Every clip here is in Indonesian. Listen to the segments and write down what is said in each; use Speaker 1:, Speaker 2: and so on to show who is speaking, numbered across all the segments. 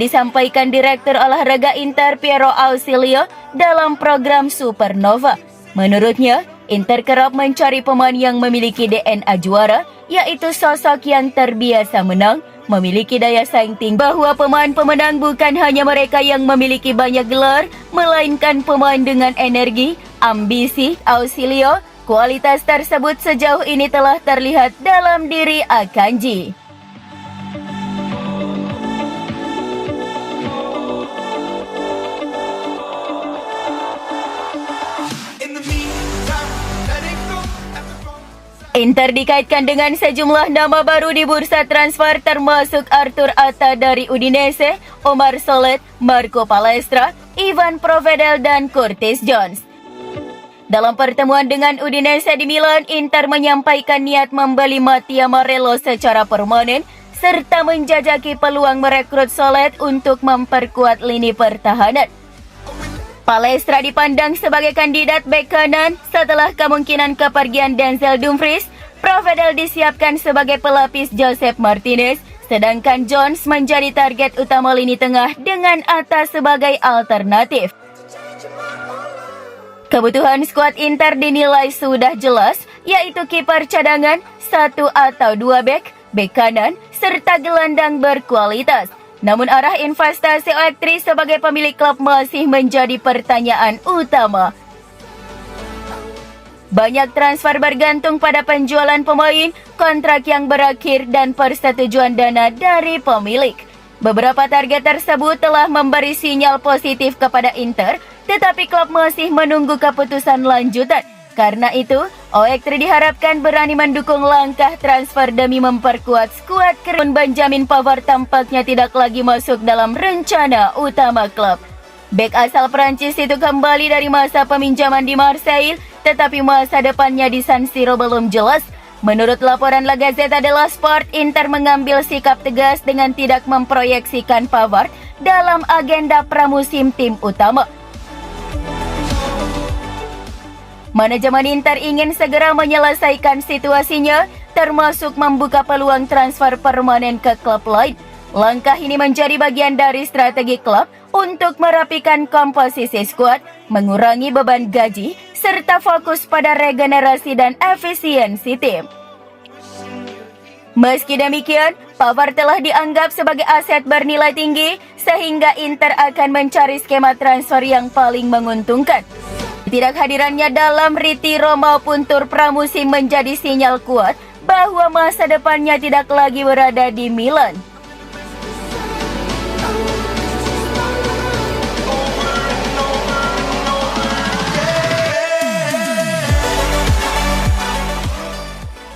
Speaker 1: disampaikan Direktur Olahraga Inter Piero Ausilio dalam program Supernova. Menurutnya, Inter kerap mencari pemain yang memiliki DNA juara, yaitu sosok yang terbiasa menang, memiliki daya saing tinggi, bahwa pemain pemenang bukan hanya mereka yang memiliki banyak gelar, melainkan pemain dengan energi, ambisi. Ausilio, kualitas tersebut sejauh ini telah terlihat dalam diri Akanji. Inter dikaitkan dengan sejumlah nama baru di bursa transfer termasuk Arthur Atta dari Udinese, Omar Solet, Marco Palestra, Ivan Provedel, dan Curtis Jones. Dalam pertemuan dengan Udinese di Milan, Inter menyampaikan niat membeli Mattia Marello secara permanen serta menjajaki peluang merekrut Solet untuk memperkuat lini pertahanan. Palestra dipandang sebagai kandidat bek kanan setelah kemungkinan kepergian Denzel Dumfries. Provedel disiapkan sebagai pelapis Joseph Martinez, sedangkan Jones menjadi target utama lini tengah dengan Atta sebagai alternatif. Kebutuhan skuad Inter dinilai sudah jelas, yaitu kiper cadangan, 1 atau 2 bek kanan, serta gelandang berkualitas. Namun arah investasi Oektri sebagai pemilik klub masih menjadi pertanyaan utama. Banyak transfer bergantung pada penjualan pemain, kontrak yang berakhir, dan persetujuan dana dari pemilik. Beberapa target tersebut telah memberi sinyal positif kepada Inter, tetapi klub masih menunggu keputusan lanjutan. Karena itu, Oektri diharapkan berani mendukung langkah transfer demi memperkuat skuad. Benjamin Pavard tampaknya tidak lagi masuk dalam rencana utama klub. Bek asal Prancis itu kembali dari masa peminjaman di Marseille, tetapi masa depannya di San Siro belum jelas. Menurut laporan La Gazzetta dello Sport, Inter mengambil sikap tegas dengan tidak memproyeksikan Pavard dalam agenda pramusim tim utama. Manajemen Inter ingin segera menyelesaikan situasinya, termasuk membuka peluang transfer permanen ke klub lain. Langkah ini menjadi bagian dari strategi klub untuk merapikan komposisi skuad, mengurangi beban gaji, serta fokus pada regenerasi dan efisiensi tim. Meski demikian, Pavard telah dianggap sebagai aset bernilai tinggi, sehingga Inter akan mencari skema transfer yang paling menguntungkan. Tidak hadirannya dalam Ritiro maupun tur pramusim menjadi sinyal kuat bahwa masa depannya tidak lagi berada di Milan.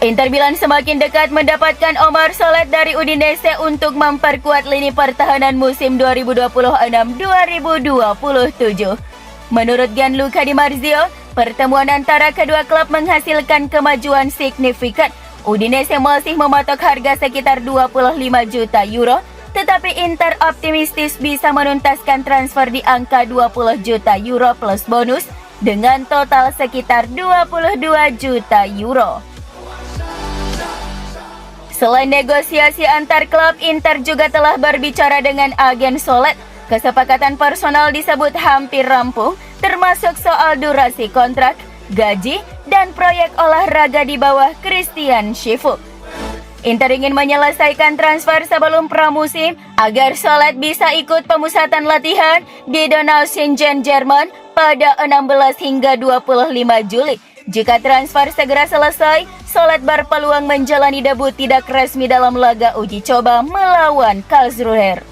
Speaker 1: Inter Milan semakin dekat mendapatkan Omar Solet dari Udinese untuk memperkuat lini pertahanan musim 2026-2027. Menurut Gianluca Di Marzio, pertemuan antara kedua klub menghasilkan kemajuan signifikan. Udinese masih mematok harga sekitar 25 juta euro, tetapi Inter optimistis bisa menuntaskan transfer di angka 20 juta euro plus bonus dengan total sekitar 22 juta euro. Selain negosiasi antar klub, Inter juga telah berbicara dengan agen Solet. Kesepakatan personal disebut hampir rampung, termasuk soal durasi kontrak, gaji, dan proyek olahraga di bawah Christian Schiffo. Inter ingin menyelesaikan transfer sebelum pramusim agar Solet bisa ikut pemusatan latihan di Donaueschingen, Jerman pada 16 hingga 25 Juli. Jika transfer segera selesai, Solet berpeluang menjalani debut tidak resmi dalam laga uji coba melawan Karlsruher.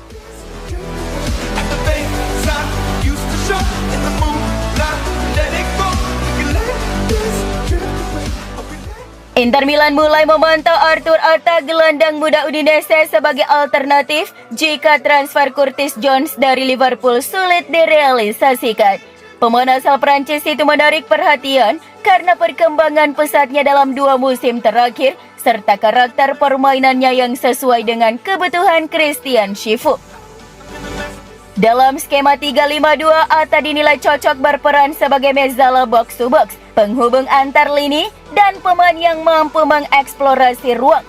Speaker 1: Inter Milan mulai memantau Arthur Atta, gelandang muda Udinese, sebagai alternatif jika transfer Curtis Jones dari Liverpool sulit direalisasikan. Pemain asal Prancis itu menarik perhatian karena perkembangan pesatnya dalam 2 musim terakhir serta karakter permainannya yang sesuai dengan kebutuhan Christian Schiffo. Dalam skema 3-5-2, Atta dinilai cocok berperan sebagai mezala box-to-box, penghubung antar lini, dan pemain yang mampu mengeksplorasi ruang.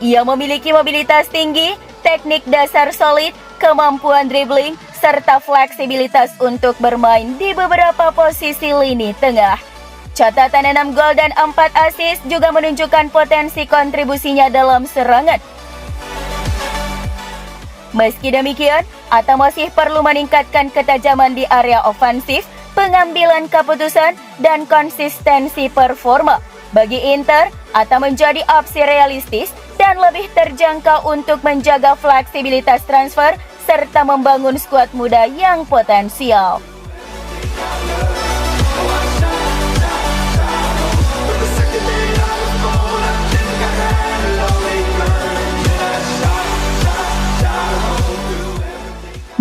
Speaker 1: Ia memiliki mobilitas tinggi, teknik dasar solid, kemampuan dribbling, serta fleksibilitas untuk bermain di beberapa posisi lini tengah. Catatan 6 gol dan 4 assist juga menunjukkan potensi kontribusinya dalam serangan. Meski demikian, Atta masih perlu meningkatkan ketajaman di area ofensif, pengambilan keputusan, dan konsistensi performa. Bagi Inter, Atta menjadi opsi realistis dan lebih terjangkau untuk menjaga fleksibilitas transfer serta membangun skuad muda yang potensial.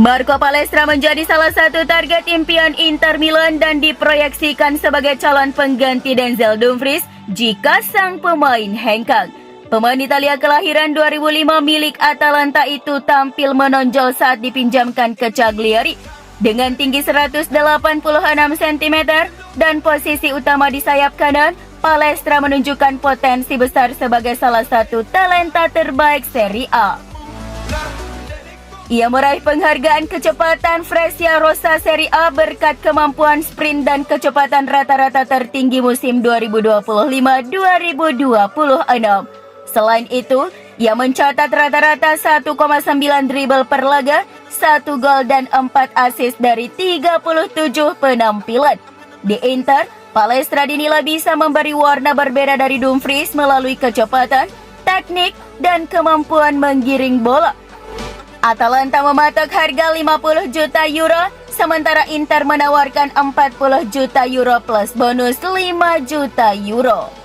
Speaker 1: Marco Palestra menjadi salah satu target impian Inter Milan dan diproyeksikan sebagai calon pengganti Denzel Dumfries jika sang pemain hengkang. Pemain Italia kelahiran 2005 milik Atalanta itu tampil menonjol saat dipinjamkan ke Cagliari. Dengan tinggi 186 cm dan posisi utama di sayap kanan, Palestra menunjukkan potensi besar sebagai salah satu talenta terbaik Serie A. Ia meraih penghargaan kecepatan Freccia Rossa Serie A berkat kemampuan sprint dan kecepatan rata-rata tertinggi musim 2025-2026. Selain itu, ia mencatat rata-rata 1,9 dribble per laga, 1 gol dan 4 assist dari 37 penampilan. Di Inter, Palestra dinilai bisa memberi warna berbeda dari Dumfries melalui kecepatan, teknik, dan kemampuan menggiring bola. Atalanta mematok harga 50 juta euro, sementara Inter menawarkan 40 juta euro plus bonus 5 juta euro.